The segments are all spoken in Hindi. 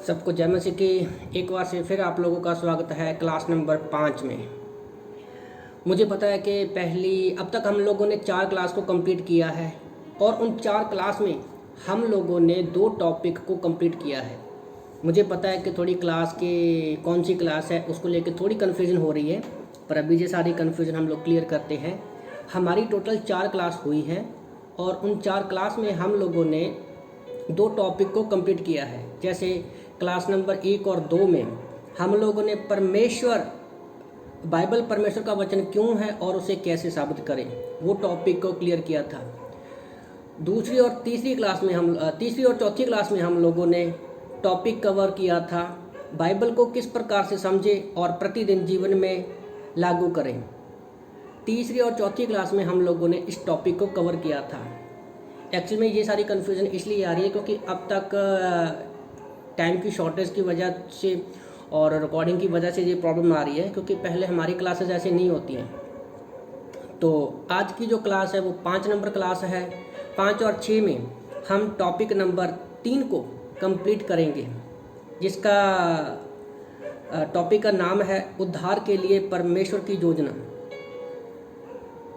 सबको जय मसीह की। एक बार से फिर आप लोगों का स्वागत है क्लास नंबर 5 में। मुझे पता है कि अब तक हम लोगों ने 4 क्लास को कंप्लीट किया है और उन 4 क्लास में हम लोगों ने 2 टॉपिक को कंप्लीट किया है। मुझे पता है कि थोड़ी क्लास के कौन सी क्लास है उसको लेकर थोड़ी कन्फ्यूजन हो रही है, पर अभी ये सारी कन्फ्यूजन हम लोग क्लियर करते हैं। हमारी टोटल 4 क्लास हुई है और उन 4 क्लास में हम लोगों ने 2 टॉपिक को कंप्लीट किया है। जैसे क्लास नंबर 1 और 2 में हम लोगों ने बाइबल परमेश्वर का वचन क्यों है और उसे कैसे साबित करें, वो टॉपिक को क्लियर किया था। तीसरी और चौथी क्लास में हम लोगों ने टॉपिक कवर किया था बाइबल को किस प्रकार से समझें और प्रतिदिन जीवन में लागू करें। तीसरी और चौथी क्लास में हम लोगों ने इस टॉपिक को कवर किया था। एक्चुअली में ये सारी कन्फ्यूज़न इसलिए आ रही है क्योंकि अब तक टाइम की शॉर्टेज की वजह से और रिकॉर्डिंग की वजह से ये प्रॉब्लम आ रही है, क्योंकि पहले हमारी क्लासेस ऐसे नहीं होती हैं। तो आज की जो क्लास है वो 5 नंबर क्लास है। 5 और 6 में हम टॉपिक नंबर 3 को कंप्लीट करेंगे, जिसका टॉपिक का नाम है उद्धार के लिए परमेश्वर की योजना।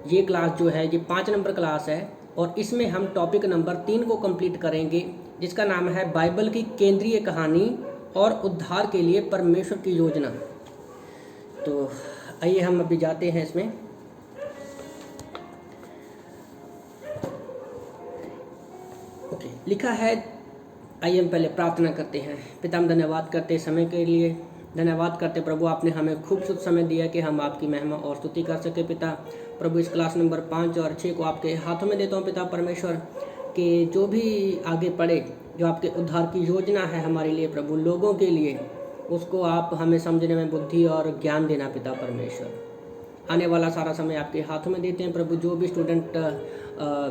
ये क्लास जो है ये 5 नंबर क्लास है और इसमें हम टॉपिक नंबर 3 को कंप्लीट करेंगे, जिसका नाम है बाइबल की केंद्रीय कहानी और उद्धार के लिए परमेश्वर की योजना। तो आइए हम अभी जाते हैं इसमें। ओके, लिखा है, आइए हम पहले प्रार्थना करते हैं। पिता, हम धन्यवाद करते समय के लिए, धन्यवाद करते प्रभु, आपने हमें खूबसूरत समय दिया कि हम आपकी महिमा और स्तुति कर सके। पिता प्रभु, इस क्लास नंबर 5 और 6 को आपके हाथों में देता हूँ पिता परमेश्वर, कि जो भी आगे पढ़े, जो आपके उद्धार की योजना है हमारे लिए प्रभु, लोगों के लिए, उसको आप हमें समझने में बुद्धि और ज्ञान देना पिता परमेश्वर। आने वाला सारा समय आपके हाथों में देते हैं प्रभु। जो भी स्टूडेंट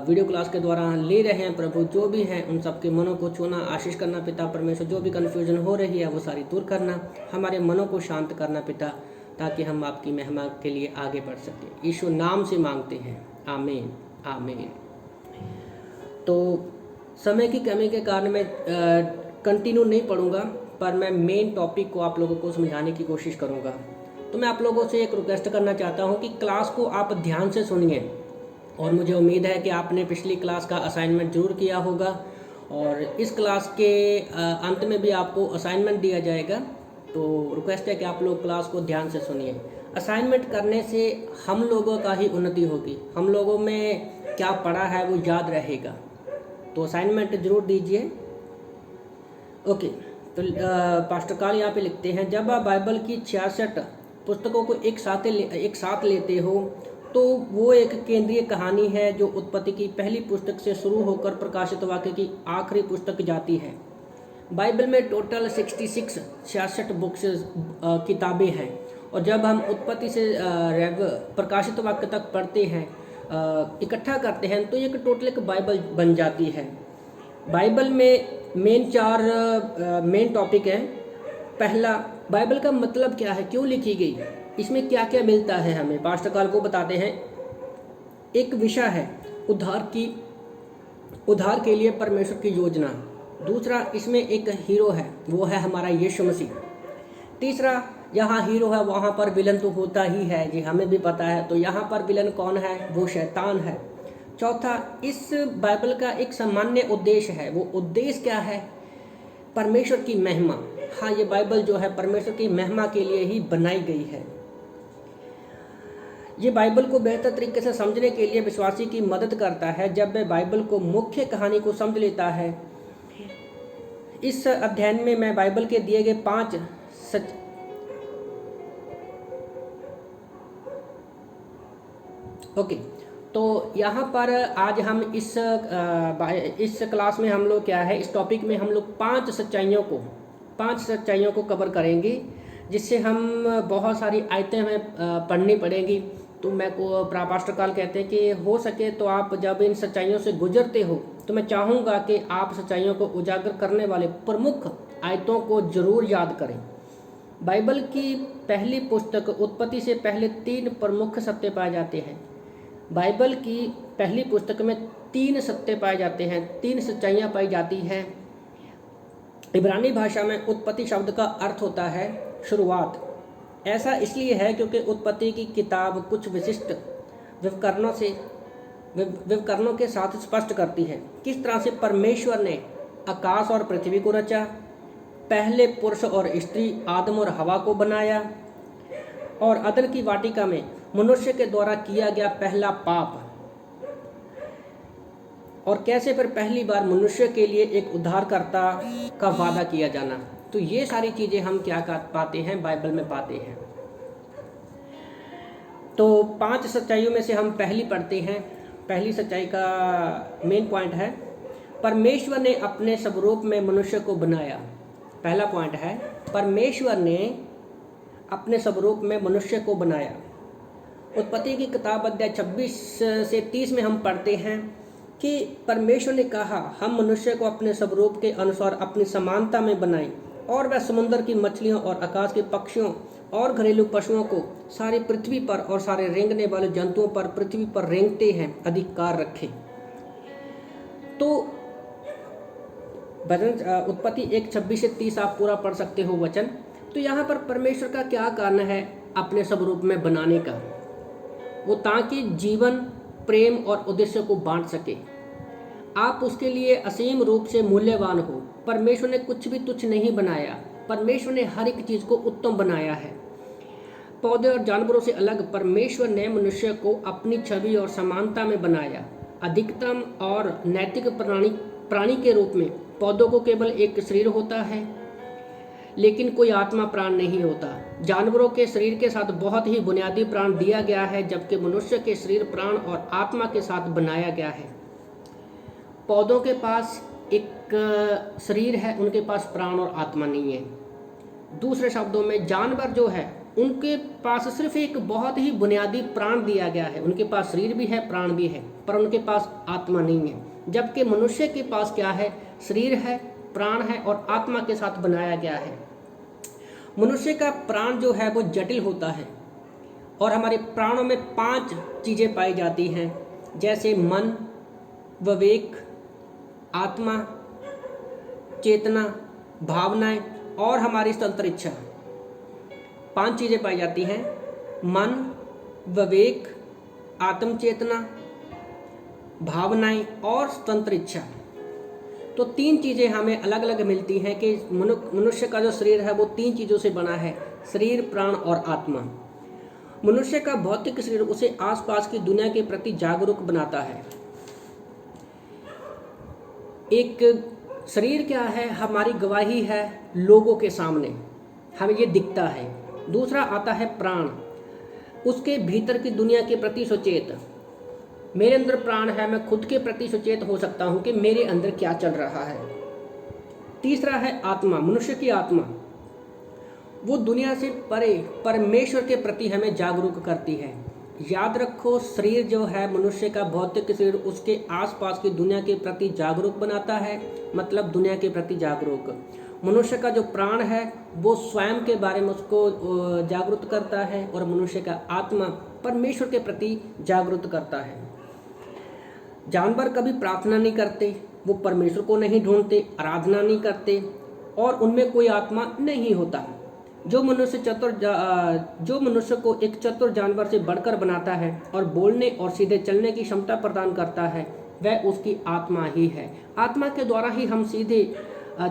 वीडियो क्लास के द्वारा ले रहे हैं प्रभु, जो भी हैं उन सबके मनों को छूना, आशीष करना पिता परमेश्वर। जो भी कन्फ्यूजन हो रही है वो सारी दूर करना, हमारे मनों को शांत करना पिता, ताकि हम आपकी महिमा के लिए आगे बढ़ सकें। यीशु नाम से मांगते हैं, आमीन आमीन। तो समय की कमी के कारण मैं कंटिन्यू नहीं पढ़ूंगा, पर मैं मेन टॉपिक को आप लोगों को समझाने की कोशिश करूंगा। तो मैं आप लोगों से एक रिक्वेस्ट करना चाहता हूं कि क्लास को आप ध्यान से सुनिए, और मुझे उम्मीद है कि आपने पिछली क्लास का असाइनमेंट जरूर किया होगा और इस क्लास के अंत में भी आपको असाइनमेंट दिया जाएगा। तो रिक्वेस्ट है कि आप लोग क्लास को ध्यान से सुनिए। असाइनमेंट करने से हम लोगों का ही उन्नति होगी, हम लोगों में क्या पढ़ा है वो याद रहेगा। तो असाइनमेंट जरूर दीजिए। ओके, तो पास्टर काल यहाँ पे लिखते हैं, जब आप बाइबल की 66 पुस्तकों को एक साथ लेते हो तो वो एक केंद्रीय कहानी है जो उत्पत्ति की पहली पुस्तक से शुरू होकर प्रकाशित वाक्य की आखिरी पुस्तक जाती है। बाइबल में टोटल 66 बुक्स किताबें हैं, और जब हम उत्पत्ति से प्रकाशित वाक्य तक पढ़ते हैं, इकट्ठा करते हैं, तो एक टोटल एक बाइबल बन जाती है। बाइबल में मेन टॉपिक है। पहला, बाइबल का मतलब क्या है, क्यों लिखी गई, इसमें क्या क्या मिलता है हमें। पास्टर काल को बताते हैं। एक विषय है उद्धार के लिए परमेश्वर की योजना। दूसरा, इसमें एक हीरो है, वो है हमारा यीशु मसीह। तीसरा, जहाँ हीरो है वहाँ पर विलन तो होता ही है, जी हमें भी पता है। तो यहाँ पर विलन कौन है, वो शैतान है। चौथा, इस बाइबल का एक सामान्य उद्देश्य है। वो उद्देश्य क्या है, परमेश्वर की महिमा। हाँ, ये बाइबल जो है परमेश्वर की महिमा के लिए ही बनाई गई है। ये बाइबल को बेहतर तरीके से समझने के लिए विश्वासी की मदद करता है। जब वह बाइबल को मुख्य कहानी को समझ लेता है। इस अध्ययन में मैं बाइबल के दिए गए 5 ओके, तो यहाँ पर आज हम इस क्लास में हम लोग क्या है, इस टॉपिक में हम लोग 5 सच्चाइयों को कवर करेंगे, जिससे हम बहुत सारी आयतें हमें पढ़नी पड़ेंगी। तो पास्टर काल कहते हैं कि हो सके तो आप जब इन सच्चाइयों से गुजरते हो, तो मैं चाहूँगा कि आप सच्चाइयों को उजागर करने वाले प्रमुख आयतों को जरूर याद करें। बाइबल की पहली पुस्तक उत्पत्ति से पहले 3 प्रमुख सत्य पाए जाते हैं। बाइबल की पहली पुस्तक में 3 सत्य पाए जाते हैं, 3 सच्चाइयाँ पाई जाती हैं। इब्रानी भाषा में उत्पत्ति शब्द का अर्थ होता है शुरुआत। ऐसा इसलिए है क्योंकि उत्पत्ति की किताब कुछ विशिष्ट विवरणों के साथ स्पष्ट करती है किस तरह से परमेश्वर ने आकाश और पृथ्वी को रचा, पहले पुरुष और स्त्री आदम और हवा को बनाया, और अदन की वाटिका में मनुष्य के द्वारा किया गया पहला पाप, और कैसे फिर पहली बार मनुष्य के लिए एक उद्धारकर्ता का वादा किया जाना। तो ये सारी चीज़ें हम क्या पाते हैं, बाइबल में पाते हैं। तो 5 सच्चाइयों में से हम पहली पढ़ते हैं। पहली सच्चाई का मेन पॉइंट है परमेश्वर ने अपने स्वरूप में मनुष्य को बनाया। पहला पॉइंट है परमेश्वर ने अपने स्वरूप में मनुष्य को बनाया। उत्पत्ति की किताब अध्याय 26 से 30 में हम पढ़ते हैं कि परमेश्वर ने कहा हम मनुष्य को अपने स्वरूप के अनुसार अपनी समानता में बनाएं, और वह समुद्र की मछलियों और आकाश के पक्षियों और घरेलू पशुओं को सारी पृथ्वी पर और सारे रेंगने वाले जंतुओं पर पृथ्वी पर रेंगते हैं अधिकार रखे। तो वचन उत्पत्ति 1:26 से 30 आप पूरा पढ़ सकते हो वचन। तो यहाँ पर परमेश्वर का क्या कारण है अपने स्वरूप में बनाने का, वो ताकि जीवन प्रेम और उद्देश्य को बांट सके। आप उसके लिए असीम रूप से मूल्यवान हो। परमेश्वर ने कुछ भी तुच्छ नहीं बनाया, परमेश्वर ने हर एक चीज़ को उत्तम बनाया है। पौधे और जानवरों से अलग परमेश्वर ने मनुष्य को अपनी छवि और समानता में बनाया। अधिकतम और नैतिक प्राणी के रूप में पौधों को केवल एक शरीर होता है, लेकिन कोई आत्मा प्राण नहीं होता। जानवरों के शरीर के साथ बहुत ही बुनियादी प्राण दिया गया है, जबकि मनुष्य के शरीर प्राण और आत्मा के साथ बनाया गया है। पौधों के पास एक शरीर है, उनके पास प्राण और आत्मा नहीं है। दूसरे शब्दों में जानवर जो है उनके पास सिर्फ एक बहुत ही बुनियादी प्राण दिया गया है, उनके पास शरीर भी है प्राण भी है, पर उनके पास आत्मा नहीं है। जबकि मनुष्य के पास क्या है, शरीर है प्राण है और आत्मा के साथ बनाया गया है। मनुष्य का प्राण जो है वो जटिल होता है, और हमारे प्राणों में 5 चीज़ें पाई जाती हैं, जैसे मन, विवेक, आत्मा, चेतना, भावनाएं और हमारी स्वतंत्र इच्छा। 5 चीज़ें पाई जाती हैं, मन, विवेक, आत्म चेतना, भावनाएं और स्वतंत्र इच्छा। तो 3 चीज़ें हमें अलग अलग मिलती हैं कि मनुष्य का जो शरीर है वो 3 चीज़ों से बना है, शरीर, प्राण और आत्मा। मनुष्य का भौतिक शरीर उसे आसपास की दुनिया के प्रति जागरूक बनाता है। एक शरीर क्या है, हमारी गवाही है लोगों के सामने, हमें ये दिखता है। दूसरा आता है प्राण, उसके भीतर की दुनिया के प्रति सचेत। मेरे अंदर प्राण है, मैं खुद के प्रति सचेत हो सकता हूँ कि मेरे अंदर क्या चल रहा है। तीसरा है आत्मा, मनुष्य की आत्मा, वो दुनिया से परे परमेश्वर के प्रति हमें जागरूक करती है। याद रखो, शरीर जो है मनुष्य का भौतिक शरीर उसके आसपास की दुनिया के प्रति जागरूक बनाता है, मतलब दुनिया के प्रति जागरूक। मनुष्य का जो प्राण है वो स्वयं के बारे में उसको जागरूक करता है, और मनुष्य का आत्मा परमेश्वर के प्रति जागरूक करता है। जानवर कभी प्रार्थना नहीं करते, वो परमेश्वर को नहीं ढूंढते, आराधना नहीं करते, और उनमें कोई आत्मा नहीं होता। जो मनुष्य को एक चतुर जानवर से बढ़कर बनाता है और बोलने और सीधे चलने की क्षमता प्रदान करता है, वह उसकी आत्मा ही है। आत्मा के द्वारा ही हम सीधे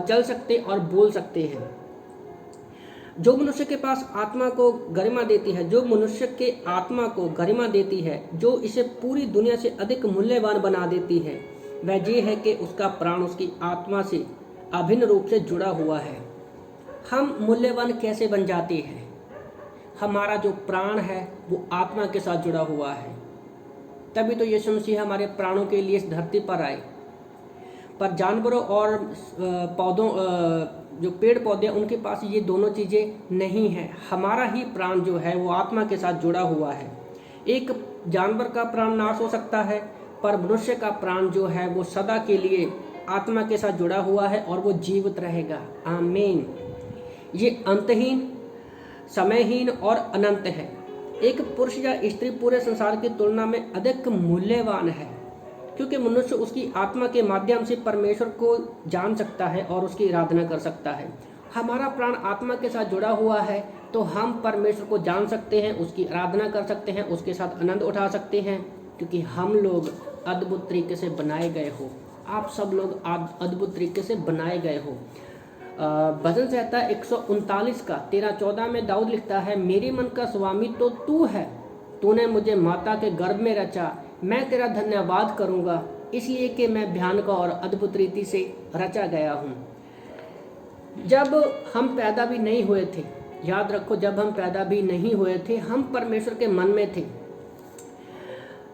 चल सकते और बोल सकते हैं। जो मनुष्य के पास आत्मा को गरिमा देती है, जो मनुष्य के आत्मा को गरिमा देती है, जो इसे पूरी दुनिया से अधिक मूल्यवान बना देती है, वह ये है कि उसका प्राण उसकी आत्मा से अभिन्न रूप से जुड़ा हुआ है। हम मूल्यवान कैसे बन जाते हैं? हमारा जो प्राण है वो आत्मा के साथ जुड़ा हुआ है। तभी तो यीशु मसीह हमारे प्राणों के लिए इस धरती पर आए। पर जानवरों और पौधों, जो पेड़ पौधे, उनके पास ये दोनों चीज़ें नहीं हैं। हमारा ही प्राण जो है वो आत्मा के साथ जुड़ा हुआ है। एक जानवर का प्राण नाश हो सकता है, पर मनुष्य का प्राण जो है वो सदा के लिए आत्मा के साथ जुड़ा हुआ है और वो जीवित रहेगा। आमीन। ये अंतहीन, समयहीन और अनंत है। एक पुरुष या स्त्री पूरे संसार की तुलना में अधिक मूल्यवान है। क्योंकि मनुष्य उसकी आत्मा के माध्यम से परमेश्वर को जान सकता है और उसकी आराधना कर सकता है। हमारा प्राण आत्मा के साथ जुड़ा हुआ है, तो हम परमेश्वर को जान सकते हैं, उसकी आराधना कर सकते हैं, उसके साथ आनंद उठा सकते हैं, क्योंकि हम लोग अद्भुत तरीके से बनाए गए हो। आप सब लोग अद्भुत तरीके से बनाए गए हो। भजन संहिता 139 का 13-14 में दाऊद लिखता है, मेरे मन का स्वामी तो तू है, तूने मुझे माता के गर्भ में रचा, मैं तेरा धन्यवाद करूँगा, इसलिए कि मैं भयानक और अद्भुत रीति से रचा गया हूँ। जब हम पैदा भी नहीं हुए थे, याद रखो, जब हम पैदा भी नहीं हुए थे, हम परमेश्वर के मन में थे।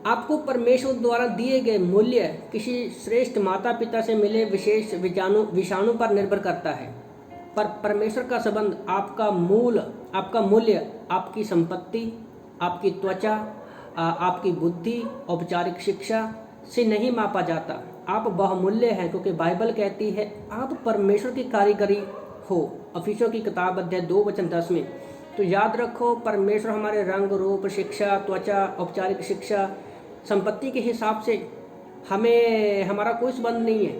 आपको परमेश्वर द्वारा दिए गए मूल्य किसी श्रेष्ठ माता पिता से मिले विशेष विषाणु पर निर्भर करता है, पर परमेश्वर का संबंध आपका मूल्य आपकी संपत्ति, आपकी त्वचा, आपकी बुद्धि, औपचारिक शिक्षा से नहीं मापा जाता। आप बहुमूल्य हैं, क्योंकि बाइबल कहती है आप परमेश्वर की कारीगरी हो, अफिसियों की किताब अध्याय 2:10 में। तो याद रखो, परमेश्वर हमारे रंग, रूप, शिक्षा, त्वचा, औपचारिक शिक्षा, संपत्ति के हिसाब से हमारा कोई संबंध नहीं है,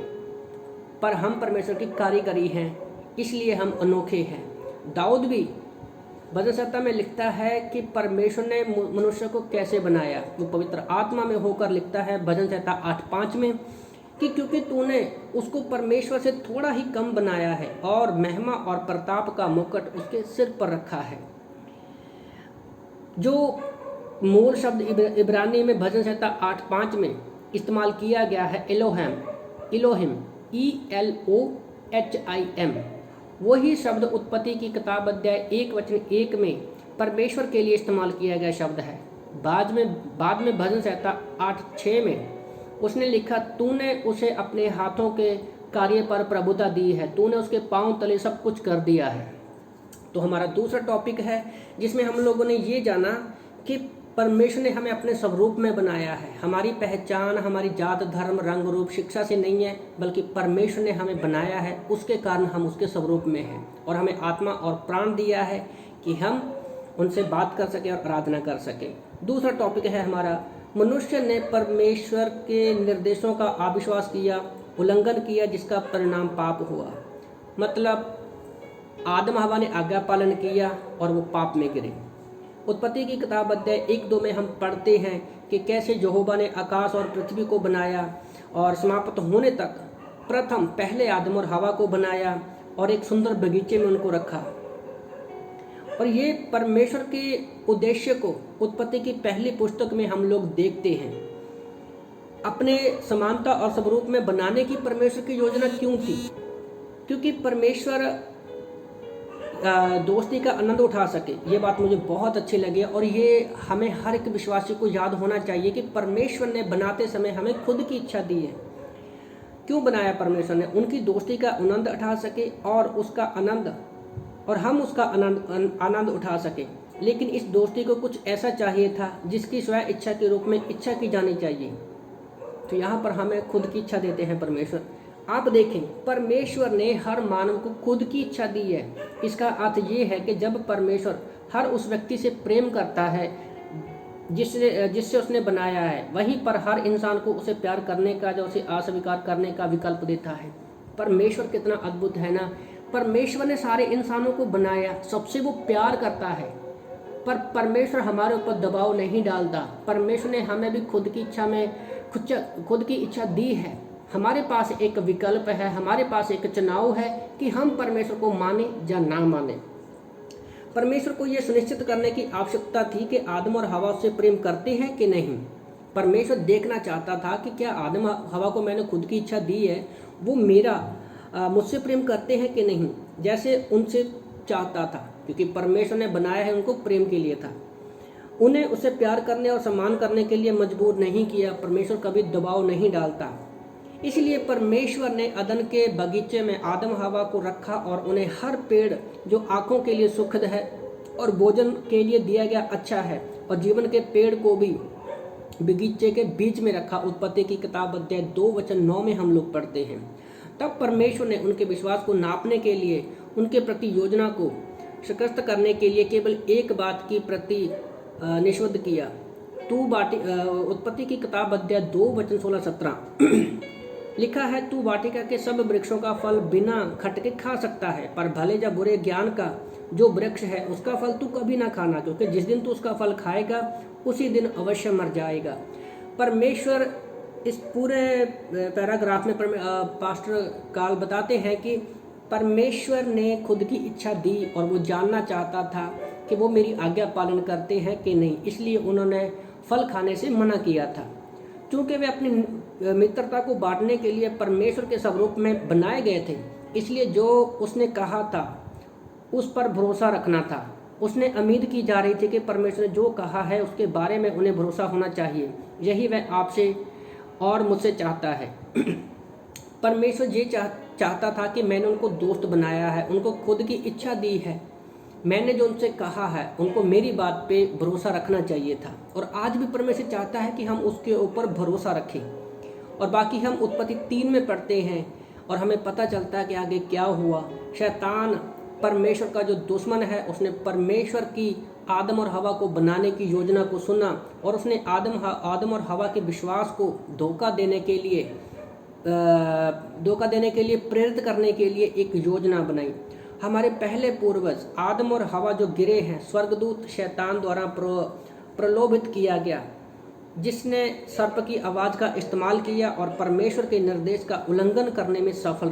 पर हम परमेश्वर की कारीगरी हैं, इसलिए हम अनोखे हैं। दाऊद भी भजन संहिता में लिखता है कि परमेश्वर ने मनुष्य को कैसे बनाया। वो पवित्र आत्मा में होकर लिखता है भजन संहिता 8:5 में कि क्योंकि तूने उसको परमेश्वर से थोड़ा ही कम बनाया है और महिमा और प्रताप का मुकुट उसके सिर पर रखा है। जो मूल शब्द इब्रानी में भजन संहिता 8:5 में इस्तेमाल किया गया है इलोहिम ELOHIM, वही शब्द उत्पत्ति की किताब अध्याय 1:1 में परमेश्वर के लिए इस्तेमाल किया गया शब्द है। बाद में भजन संहिता 8:6 में उसने लिखा, तूने उसे अपने हाथों के कार्य पर प्रभुता दी है, तूने उसके पांव तले सब कुछ कर दिया है। तो हमारा दूसरा टॉपिक है जिसमें हम लोगों ने ये जाना कि परमेश्वर ने हमें अपने स्वरूप में बनाया है। हमारी पहचान हमारी जात, धर्म, रंग, रूप, शिक्षा से नहीं है, बल्कि परमेश्वर ने हमें बनाया है, उसके कारण हम उसके स्वरूप में हैं, और हमें आत्मा और प्राण दिया है कि हम उनसे बात कर सकें और आराधना कर सकें। दूसरा टॉपिक है हमारा, मनुष्य ने परमेश्वर के निर्देशों का अविश्वास किया, उल्लंघन किया, जिसका परिणाम पाप हुआ। मतलब आदम हवा ने आज्ञा पालन किया और वो पाप में गिरे। उत्पत्ति की किताब अध्याय 1-2 में हम पढ़ते हैं कि कैसे यहोवा ने आकाश और पृथ्वी को बनाया और समाप्त होने तक प्रथम पहले आदम और हवा को बनाया और एक सुंदर बगीचे में उनको रखा। और ये परमेश्वर के उद्देश्य को उत्पत्ति की पहली पुस्तक में हम लोग देखते हैं। अपने समानता और स्वरूप में बनाने की परमेश्वर की योजना क्यों थी? क्योंकि परमेश्वर दोस्ती का आनंद उठा सके। ये बात मुझे बहुत अच्छी लगी और ये हमें हर एक विश्वासी को याद होना चाहिए कि परमेश्वर ने बनाते समय हमें खुद की इच्छा दी है। क्यों बनाया परमेश्वर ने? उनकी दोस्ती का आनंद उठा सके और हम उसका आनंद उठा सके। लेकिन इस दोस्ती को कुछ ऐसा चाहिए था जिसकी स्वयं इच्छा के रूप में इच्छा की जानी चाहिए। तो यहाँ पर हमें खुद की इच्छा देते हैं परमेश्वर। आप देखें, परमेश्वर ने हर मानव को खुद की इच्छा दी है। इसका अर्थ ये है कि जब परमेश्वर हर उस व्यक्ति से प्रेम करता है जिससे उसने बनाया है, वहीं पर हर इंसान को उसे प्यार करने का या उसे अस्वीकार करने का विकल्प देता है। परमेश्वर कितना अद्भुत है ना। परमेश्वर ने सारे इंसानों को बनाया, सबसे वो प्यार करता है, पर परमेश्वर हमारे ऊपर दबाव नहीं डालता। परमेश्वर ने हमें भी खुद की इच्छा दी है। हमारे पास एक विकल्प है, हमारे पास एक चुनाव है कि हम परमेश्वर को माने या ना माने। परमेश्वर को यह सुनिश्चित करने की आवश्यकता थी कि आदम और हवा उससे प्रेम करते हैं कि नहीं। परमेश्वर देखना चाहता था कि क्या आदम हवा को मैंने खुद की इच्छा दी है, वो मुझसे प्रेम करते हैं कि नहीं, जैसे उनसे चाहता था, क्योंकि परमेश्वर ने बनाया है उनको प्रेम के लिए था। उन्हें उसे प्यार करने और सम्मान करने के लिए मजबूर नहीं किया। परमेश्वर कभी दबाव नहीं डालता। इसलिए परमेश्वर ने अदन के बगीचे में आदम हवा को रखा और उन्हें हर पेड़ जो आँखों के लिए सुखद है और भोजन के लिए दिया गया अच्छा है, और जीवन के पेड़ को भी बगीचे के बीच में रखा। उत्पत्ति की किताब अध्याय 2:9 में हम लोग पढ़ते हैं। तब परमेश्वर ने उनके विश्वास को नापने के लिए, उनके प्रति योजना को शिकस्त करने के लिए केवल एक बात की प्रति निषेध किया, उत्पत्ति की किताब अध्याय 2 वचन 16-17 लिखा है, तू वाटिका के सब वृक्षों का फल बिना खटके खा सकता है, पर भले या बुरे ज्ञान का जो वृक्ष है उसका फल तू कभी ना खाना, क्योंकि जिस दिन तू उसका फल खाएगा उसी दिन अवश्य मर जाएगा। परमेश्वर इस पूरे पैराग्राफ में पास्टर काल बताते हैं कि परमेश्वर ने खुद की इच्छा दी और वो जानना चाहता था कि वो मेरी आज्ञा पालन करते हैं कि नहीं, इसलिए उन्होंने फल खाने से मना किया था। क्योंकि वे अपनी मित्रता को बांटने के लिए परमेश्वर के स्वरूप में बनाए गए थे, इसलिए जो उसने कहा था उस पर भरोसा रखना था। उसने उम्मीद की जा रही थी कि परमेश्वर ने जो कहा है उसके बारे में उन्हें भरोसा होना चाहिए। यही वह आपसे और मुझसे चाहता है। परमेश्वर ये चाहता था कि मैंने उनको दोस्त बनाया है, उनको खुद की इच्छा दी है, मैंने जो उनसे कहा है उनको मेरी बात पे भरोसा रखना चाहिए था। और आज भी परमेश्वर चाहता है कि हम उसके ऊपर भरोसा रखें। और बाकी हम उत्पत्ति 3 में पढ़ते हैं और हमें पता चलता है कि आगे क्या हुआ। शैतान परमेश्वर का जो दुश्मन है, उसने परमेश्वर की आदम और हवा को बनाने की योजना को सुना और उसने आदम और हवा के विश्वास को धोखा देने के लिए प्रेरित करने के लिए एक योजना बनाई। हमारे पहले पूर्वज आदम और हवा जो गिरे हैं, स्वर्गदूत शैतान द्वारा प्रलोभित किया गया, जिसने सर्प की आवाज़ का इस्तेमाल किया और परमेश्वर के निर्देश का उल्लंघन कराने में सफल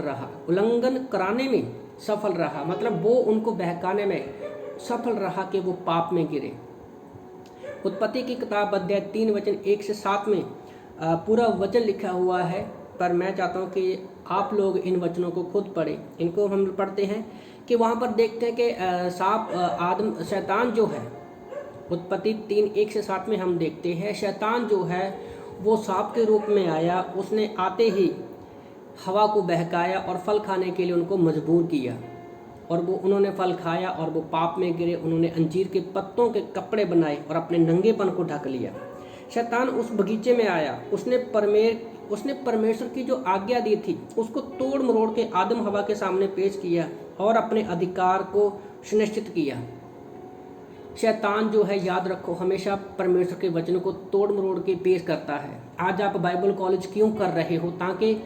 रहा। मतलब वो उनको बहकाने में सफल रहा कि वो पाप में गिरे। उत्पत्ति की किताब अध्याय 3 वचन 1-7 में पूरा वचन लिखा हुआ है, पर मैं चाहता हूँ कि आप लोग इन वचनों को खुद पढ़ें। इनको हम पढ़ते हैं कि वहाँ पर देखते हैं कि शैतान जो है, उत्पत्ति 3:1-7 में हम देखते हैं, शैतान जो है वो सांप के रूप में आया। उसने आते ही हवा को बहकाया और फल खाने के लिए उनको मजबूर किया और उन्होंने फल खाया और वो पाप में गिरे। उन्होंने अंजीर के पत्तों के कपड़े बनाए और अपने नंगेपन को ढक लिया। शैतान उस बगीचे में आया, उसने परमेश्वर की जो आज्ञा दी थी उसको तोड़ मरोड़ के आदम हवा के सामने पेश किया और अपने अधिकार को सुनिश्चित किया। शैतान जो है, याद रखो, हमेशा परमेश्वर के वचन को तोड़ मरोड़ के पेश करता है। आज आप बाइबल कॉलेज क्यों कर रहे हो? ताकि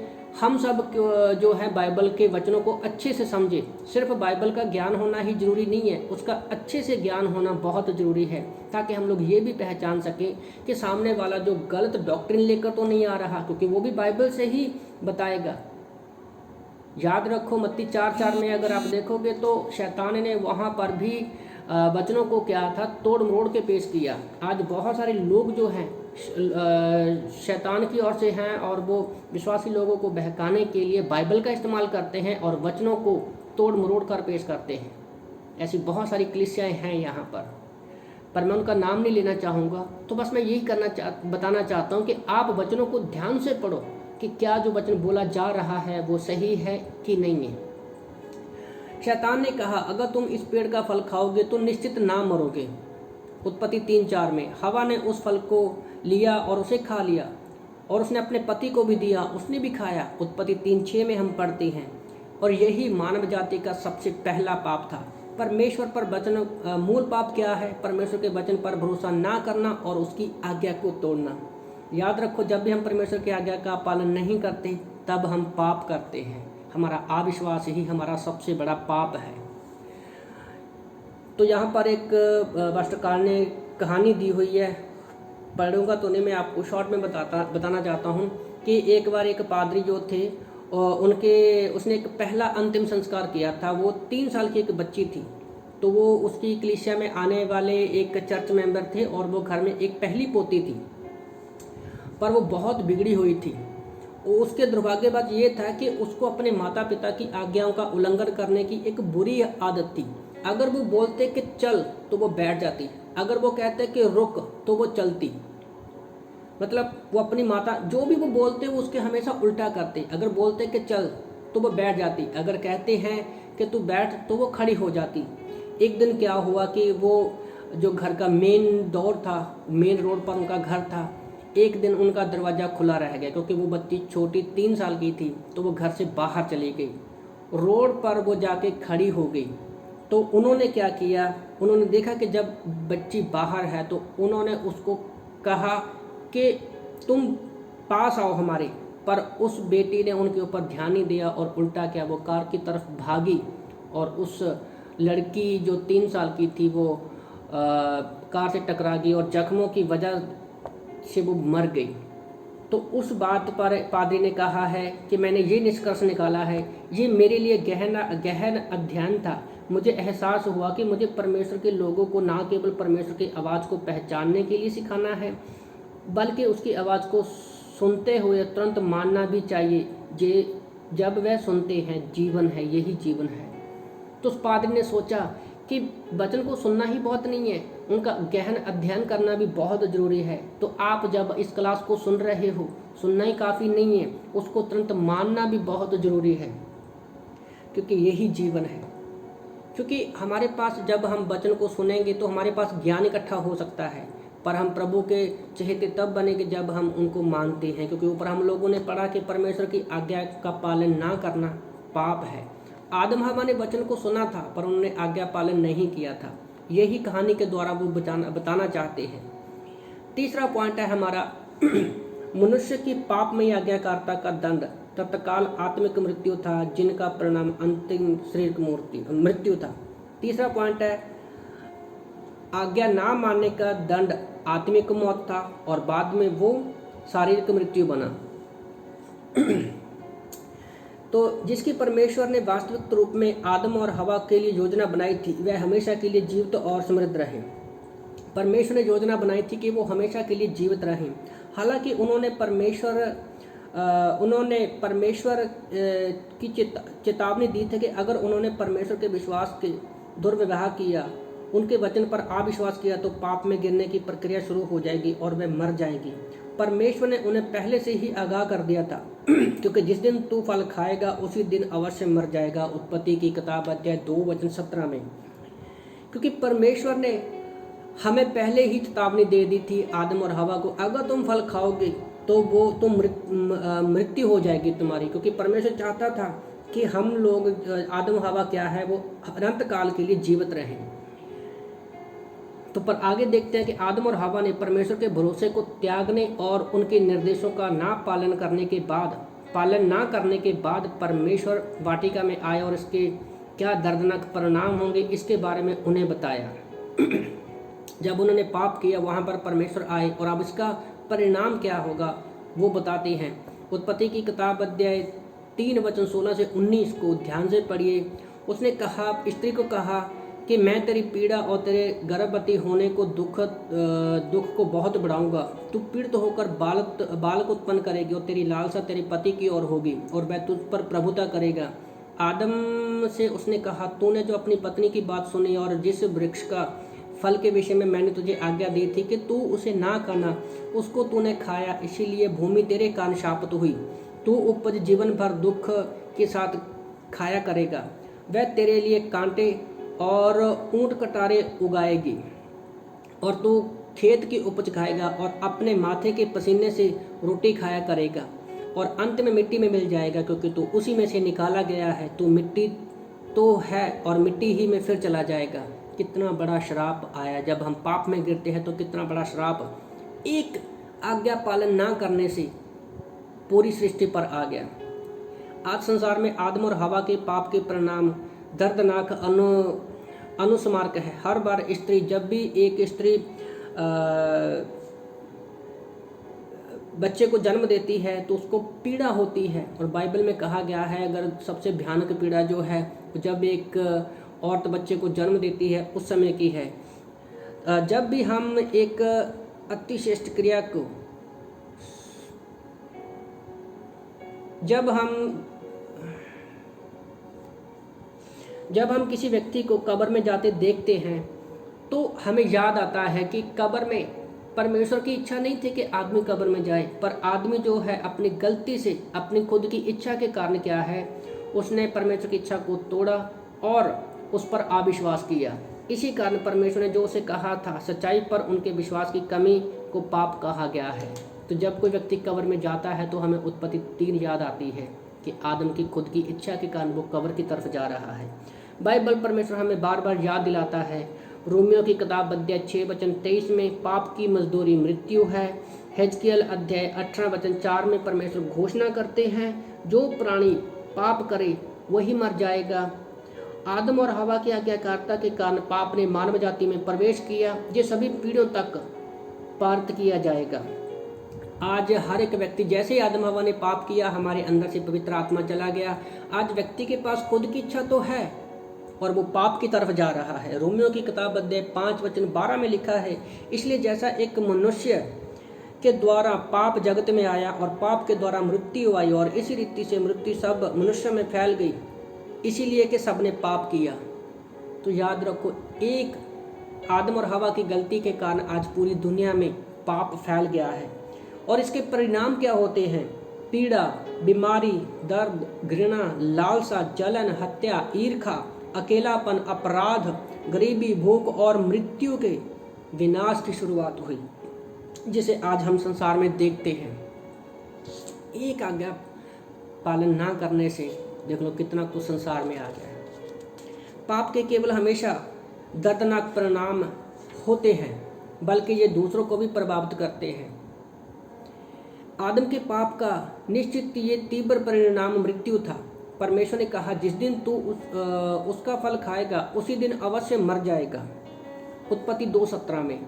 हम सब जो है बाइबल के वचनों को अच्छे से समझे। सिर्फ बाइबल का ज्ञान होना ही जरूरी नहीं है, उसका अच्छे से ज्ञान होना बहुत ज़रूरी है, ताकि हम लोग ये भी पहचान सकें कि सामने वाला जो गलत डॉक्ट्रिन लेकर तो नहीं आ रहा, क्योंकि वो भी बाइबल से ही बताएगा। याद रखो, मत्ती 4:4 में अगर आप देखोगे तो शैतान ने वहाँ पर भी वचनों को क्या था, तोड़ मरोड़ के पेश किया। आज बहुत सारे लोग जो हैं शैतान की ओर से हैं और वो विश्वासी लोगों को बहकाने के लिए बाइबल का इस्तेमाल करते हैं और वचनों को तोड़ मरोड़ कर पेश करते हैं। ऐसी बहुत सारी कलीसियाएं हैं यहाँ पर मैं उनका नाम नहीं लेना चाहूँगा। तो बस मैं यही बताना चाहता हूँ कि आप वचनों को ध्यान से पढ़ो कि क्या जो वचन बोला जा रहा है वो सही है कि नहीं है। शैतान ने कहा, अगर तुम इस पेड़ का फल खाओगे तो निश्चित ना मरोगे। उत्पत्ति 3:4 में हवा ने उस फल को लिया और उसे खा लिया और उसने अपने पति को भी दिया, उसने भी खाया। उत्पत्ति 3:6 में हम पढ़ते हैं, और यही मानव जाति का सबसे पहला पाप था। परमेश्वर पर वचन मूल पाप क्या है? परमेश्वर के वचन पर भरोसा ना करना और उसकी आज्ञा को तोड़ना। याद रखो, जब भी हम परमेश्वर की आज्ञा का पालन नहीं करते तब हम पाप करते हैं। हमारा अविश्वास ही हमारा सबसे बड़ा पाप है। तो यहाँ पर एक वास्तुकार ने कहानी दी हुई है, पढ़ूंगा तो नहीं, मैं आपको शॉर्ट में बताना चाहता हूँ कि एक बार एक पादरी जो थे उसने एक पहला अंतिम संस्कार किया था। वो 3 साल की एक बच्ची थी, तो वो उसकी कलीसिया में आने वाले एक चर्च मेंबर थे और वो घर में एक पहली पोती थी, पर वो बहुत बिगड़ी हुई थी। उसके दुर्भाग्यवश ये था कि उसको अपने माता पिता की आज्ञाओं का उल्लंघन करने की एक बुरी आदत थी। अगर वो बोलते कि चल तो वो बैठ जाती, अगर वो कहते कि रुक तो वो चलती। मतलब वो अपनी माता जो भी वो बोलते वो उसके हमेशा उल्टा करते। अगर बोलते कि चल तो वो बैठ जाती, अगर कहते हैं कि तू बैठ तो वो खड़ी हो जाती। एक दिन क्या हुआ कि वो जो घर का मेन रोड पर उनका घर था, एक दिन उनका दरवाज़ा खुला रह गया क्योंकि वो बच्ची छोटी 3 साल की थी, तो वो घर से बाहर चली गई। रोड पर वो जाके खड़ी हो गई। तो उन्होंने क्या किया, उन्होंने देखा कि जब बच्ची बाहर है तो उन्होंने उसको कहा कि तुम पास आओ हमारे, पर उस बेटी ने उनके ऊपर ध्यान नहीं दिया और उल्टा क्या, वो कार की तरफ भागी और उस लड़की जो 3 साल की थी वो कार से टकरा गई और जख्मों की वजह से वो मर गई। तो उस बात पर पादरी ने कहा है कि मैंने ये निष्कर्ष निकाला है, ये मेरे लिए गहन अध्ययन था। मुझे एहसास हुआ कि मुझे परमेश्वर के लोगों को ना केवल परमेश्वर की आवाज़ को पहचानने के लिए सिखाना है, बल्कि उसकी आवाज़ को सुनते हुए तुरंत मानना भी चाहिए। जब वह सुनते हैं, जीवन है, यही जीवन है। तो उस पादरी ने सोचा कि वचन को सुनना ही बहुत नहीं है, उनका गहन अध्ययन करना भी बहुत ज़रूरी है। तो आप जब इस क्लास को सुन रहे हो, सुनना ही काफ़ी नहीं है, उसको तुरंत मानना भी बहुत ज़रूरी है, क्योंकि यही जीवन है। क्योंकि हमारे पास जब हम वचन को सुनेंगे तो हमारे पास ज्ञान इकट्ठा हो सकता है, पर हम प्रभु के चहेते तब बनेंगे जब हम उनको मानते हैं। क्योंकि ऊपर हम लोगों ने पढ़ा कि परमेश्वर की आज्ञा का पालन ना करना पाप है। आदम हवा ने वचन को सुना था, पर उन्होंने आज्ञा पालन नहीं किया था। यही कहानी के द्वारा वो बताना चाहते हैं। तीसरा पॉइंट है हमारा मनुष्य की पापमयी आज्ञाकारिता का दंड तत्काल आत्मिक मृत्यु था, जिनका परिणाम अंतिम शारीरिक मृत्यु था। तीसरा पॉइंट है आज्ञा ना मानने का दंड आत्मिक मौत था और बाद में वो शारीरिक मृत्यु बना। तो जिसकी परमेश्वर ने वास्तविक रूप में आदम और हवा के लिए योजना बनाई थी, वह हमेशा के लिए जीवित और समृद्ध रहे। परमेश्वर ने योजना बनाई थी कि वो हमेशा के लिए जीवित रहें। हालांकि उन्होंने परमेश्वर की चेतावनी दी थी कि अगर उन्होंने परमेश्वर के विश्वास के दुर्व्यवहार किया, उनके वचन पर अविश्वास किया, तो पाप में गिरने की प्रक्रिया शुरू हो जाएगी और वे मर जाएंगी। परमेश्वर ने उन्हें पहले से ही आगाह कर दिया था क्योंकि जिस दिन तू फल खाएगा उसी दिन अवश्य मर जाएगा। उत्पत्ति की किताब अध्याय 2:17 में। क्योंकि परमेश्वर ने हमें पहले ही चेतावनी दे दी थी आदम और हवा को, अगर तुम फल खाओगे तो वो तुम मृत्यु हो जाएगी तुम्हारी। क्योंकि परमेश्वर चाहता था कि हम लोग आदम हवा क्या है, वो अनंत काल के लिए जीवित रहें। तो पर आगे देखते हैं कि आदम और हवा ने परमेश्वर के भरोसे को त्यागने और उनके निर्देशों का पालन ना करने के बाद परमेश्वर वाटिका में आए और इसके क्या दर्दनाक परिणाम होंगे इसके बारे में उन्हें बताया। जब उन्होंने पाप किया वहाँ पर परमेश्वर आए और अब इसका परिणाम क्या होगा वो बताते हैं। उत्पत्ति की किताब अध्याय 3:16 से 19 को ध्यान से पढ़िए। उसने कहा, स्त्री को कहा कि मैं तेरी पीड़ा और तेरे गर्भवती होने को दुख को बहुत बढ़ाऊंगा। तू पीड़ित होकर बालक उत्पन्न करेगी और तेरी लालसा तेरे पति की ओर होगी और वह तुझ पर प्रभुता करेगा। आदम से उसने कहा, तूने जो अपनी पत्नी की बात सुनी और जिस वृक्ष का फल के विषय में मैंने तुझे आज्ञा दी थी कि तू उसे ना खाना, उसको तूने खाया, इसीलिए भूमि तेरे कारण शापित हुई। तू उपज जीवन भर दुख के साथ खाया करेगा। वह तेरे लिए कांटे और ऊंट कटारे उगाएगी और तू खेत की उपज खाएगा और अपने माथे के पसीने से रोटी खाया करेगा और अंत में मिट्टी में मिल जाएगा, क्योंकि तू उसी में से निकाला गया है। तू मिट्टी तो है और मिट्टी ही में फिर चला जाएगा। कितना बड़ा श्राप आया जब हम पाप में गिरते हैं, तो कितना बड़ा श्राप एक आज्ञा पालन ना करने से पूरी सृष्टि पर आ गया। आज संसार में आदम और हवा के पाप के परिणाम दर्दनाक अनुस्मारक है। हर बार स्त्री, जब भी एक स्त्री बच्चे को जन्म देती है तो उसको पीड़ा होती है, और बाइबल में कहा गया है अगर सबसे भयानक पीड़ा जो है जब एक औरत बच्चे को जन्म देती है उस समय की है। जब भी हम एक अतिश्रेष्ठ क्रिया को जब हम किसी व्यक्ति को कब्र में जाते देखते हैं तो हमें याद आता है कि कब्र में परमेश्वर की इच्छा नहीं थी कि आदमी कब्र में जाए, पर आदमी जो है अपनी गलती से, अपनी खुद की इच्छा के कारण क्या है, उसने परमेश्वर की इच्छा को तोड़ा और उस पर अविश्वास किया। इसी कारण परमेश्वर ने जो उसे कहा था, सच्चाई पर उनके विश्वास की कमी को पाप कहा गया है। तो जब कोई व्यक्ति कब्र में जाता है तो हमें उत्पत्ति 3 याद आती है कि आदम की खुद की इच्छा के कारण वो कब्र की तरफ जा रहा है। बाइबल परमेश्वर हमें बार बार याद दिलाता है रोमियो की किताब अध्याय 6 वचन 23 में पाप की मजदूरी मृत्यु है। हिजकिय्याह अध्याय 18 वचन 4 में परमेश्वर घोषणा करते हैं जो प्राणी पाप करे वही मर जाएगा। आदम और हवा की आज्ञाकारिता के कारण पाप ने मानव जाति में प्रवेश किया, ये सभी पीढ़ियों तक पारित किया जाएगा। आज हर एक व्यक्ति, जैसे ही आदम हवा ने पाप किया, हमारे अंदर से पवित्र आत्मा चला गया। आज व्यक्ति के पास खुद की इच्छा तो है और वो पाप की तरफ जा रहा है। रोमियो की किताब अध्याय 5 वचन 12 में लिखा है, इसलिए जैसा एक मनुष्य के द्वारा पाप जगत में आया और पाप के द्वारा मृत्यु आई और इसी रीति से मृत्यु सब मनुष्य में फैल गई, इसीलिए कि सबने पाप किया। तो याद रखो, एक आदम और हवा की गलती के कारण आज पूरी दुनिया में पाप फैल गया है और इसके परिणाम क्या होते हैं? पीड़ा, बीमारी, दर्द, घृणा, लालसा, जलन, हत्या, ईर्खा, अकेलापन, अपराध, गरीबी, भूख और मृत्यु के विनाश की शुरुआत हुई, जिसे आज हम संसार में देखते हैं। एक आज्ञा पालन ना करने से देख लो कितना कुछ संसार में आ गया है। पाप के केवल हमेशा दर्दनाक परिणाम होते हैं, बल्कि ये दूसरों को भी प्रभावित करते हैं। आदम के पाप का निश्चित ये तीव्र परिणाम मृत्यु था। परमेश्वर ने कहा, जिस दिन तू उसका फल खाएगा उसी दिन अवश्य मर जाएगा, उत्पत्ति 2:17 में।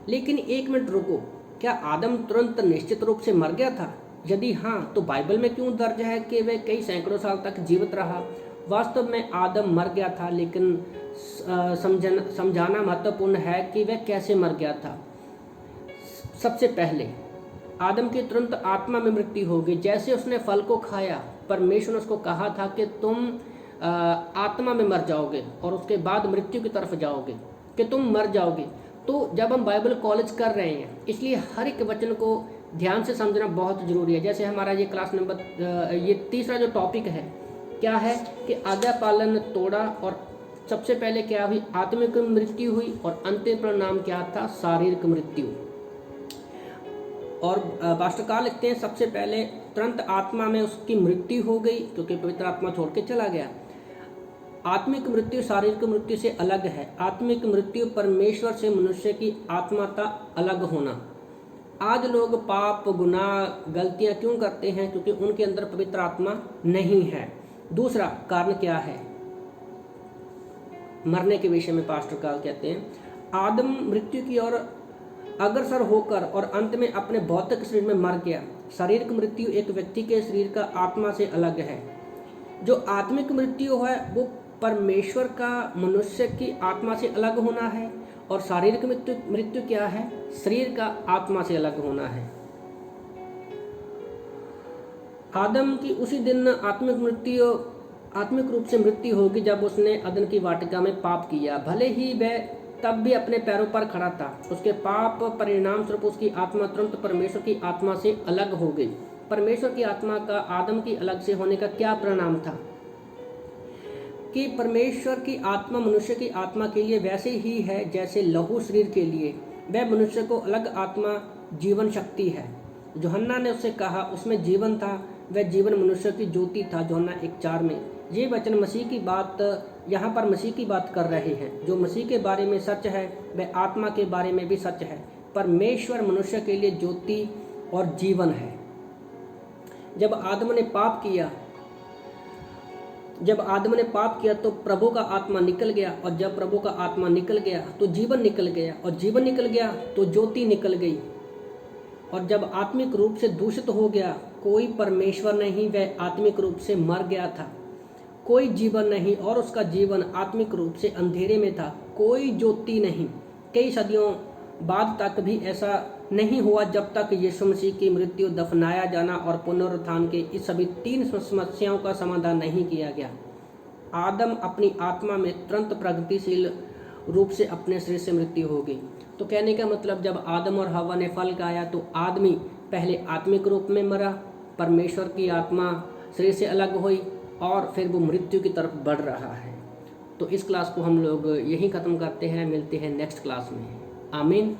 लेकिन एक मिनट रुको, क्या आदम तुरंत निश्चित रूप से मर गया था? यदि हाँ, तो बाइबल में क्यों दर्ज है कि वह कई सैकड़ों साल तक जीवित रहा? वास्तव में आदम मर गया था, लेकिन समझाना महत्वपूर्ण है कि वह कैसे मर गया था। सबसे पहले आदम की तुरंत आत्मा में मृत्यु हो गई। जैसे उसने फल को खाया, परमेश्वर ने उसको कहा था कि तुम आत्मा में मर जाओगे और उसके बाद मृत्यु की तरफ जाओगे, कि तुम मर जाओगे। तो जब हम बाइबल कॉलेज कर रहे हैं, इसलिए हर एक वचन को ध्यान से समझना बहुत ज़रूरी है। जैसे हमारा ये क्लास नंबर ये तीसरा जो टॉपिक है, क्या है कि आज्ञा पालन तोड़ा और सबसे पहले क्या हुई? आत्मिक मृत्यु हुई और अंतिम परिणाम क्या था? शारीरिक मृत्यु। और पास्टर कार्ल लिखते हैं, सबसे पहले तुरंत आत्मा में उसकी मृत्यु हो गई क्योंकि पवित्र आत्मा छोड़ के चला गया। आत्मिक मृत्यु शारीरिक मृत्यु से अलग है। आत्मिक मृत्यु परमेश्वर से मनुष्य की आत्मा का अलग होना। आज लोग पाप, गुनाह, गलतियां क्यों करते हैं? क्योंकि उनके अंदर पवित्र आत्मा नहीं है। दूसरा कारण क्या है? मरने के विषय में पास्टर कार्ल कहते हैं, आदम मृत्यु की ओर अग्रसर होकर और अंत में अपने भौतिक शरीर में मर गया। शारीरिक मृत्यु एक व्यक्ति के शरीर का आत्मा से अलग है। जो आत्मिक मृत्यु है वो परमेश्वर का मनुष्य की आत्मा से अलग होना है, और शारीरिक मृत्यु क्या है? शरीर का आत्मा से अलग होना है। आदम की उसी दिन आत्मिक रूप से मृत्यु होगी जब उसने अदन की वाटिका में पाप किया। भले ही वह तब भी अपने पैरों पर खड़ा था, उसके पाप परिणाम स्वरूप उसकी आत्मा तुरंत परमेश्वर की आत्मा से अलग हो गई। परमेश्वर की आत्मा का आदम की अलग से होने का क्या परिणाम था? कि परमेश्वर की आत्मा मनुष्य की आत्मा के लिए वैसे ही है जैसे लहू शरीर के लिए। वह मनुष्य को अलग आत्मा जीवन शक्ति है। यूहन्ना ने उससे कहा, उसमें जीवन था, वह जीवन मनुष्य की ज्योति था। यूहन्ना 1:4 में। ये वचन मसीह की बात, यहाँ पर मसीह की बात कर रहे हैं। जो मसीह के बारे में सच है वह आत्मा के बारे में भी सच है। परमेश्वर मनुष्य के लिए ज्योति और जीवन है। जब आदम ने पाप किया तो प्रभु का आत्मा निकल गया, और जब प्रभु का आत्मा निकल गया तो जीवन निकल गया, और जीवन निकल गया तो ज्योति निकल गई। और जब आत्मिक रूप से दूषित हो गया, कोई परमेश्वर नहीं, वह आत्मिक रूप से मर गया था। कोई जीवन नहीं और उसका जीवन आत्मिक रूप से अंधेरे में था। कोई ज्योति नहीं। कई सदियों बाद तक भी ऐसा नहीं हुआ जब तक यीशु मसीह की मृत्यु, दफनाया जाना और पुनरुत्थान के इस सभी 3 समस्याओं का समाधान नहीं किया गया। आदम अपनी आत्मा में तुरंत प्रगतिशील रूप से अपने शरीर से मृत्यु हो गई। तो कहने का मतलब, जब आदम और हवा ने फल खाया तो आदमी पहले आत्मिक रूप में मरा, परमेश्वर की आत्मा शरीर से अलग हुई और फिर वो मृत्यु की तरफ बढ़ रहा है। तो इस क्लास को हम लोग यहीं ख़त्म करते हैं। मिलते हैं नेक्स्ट क्लास में। आमीन।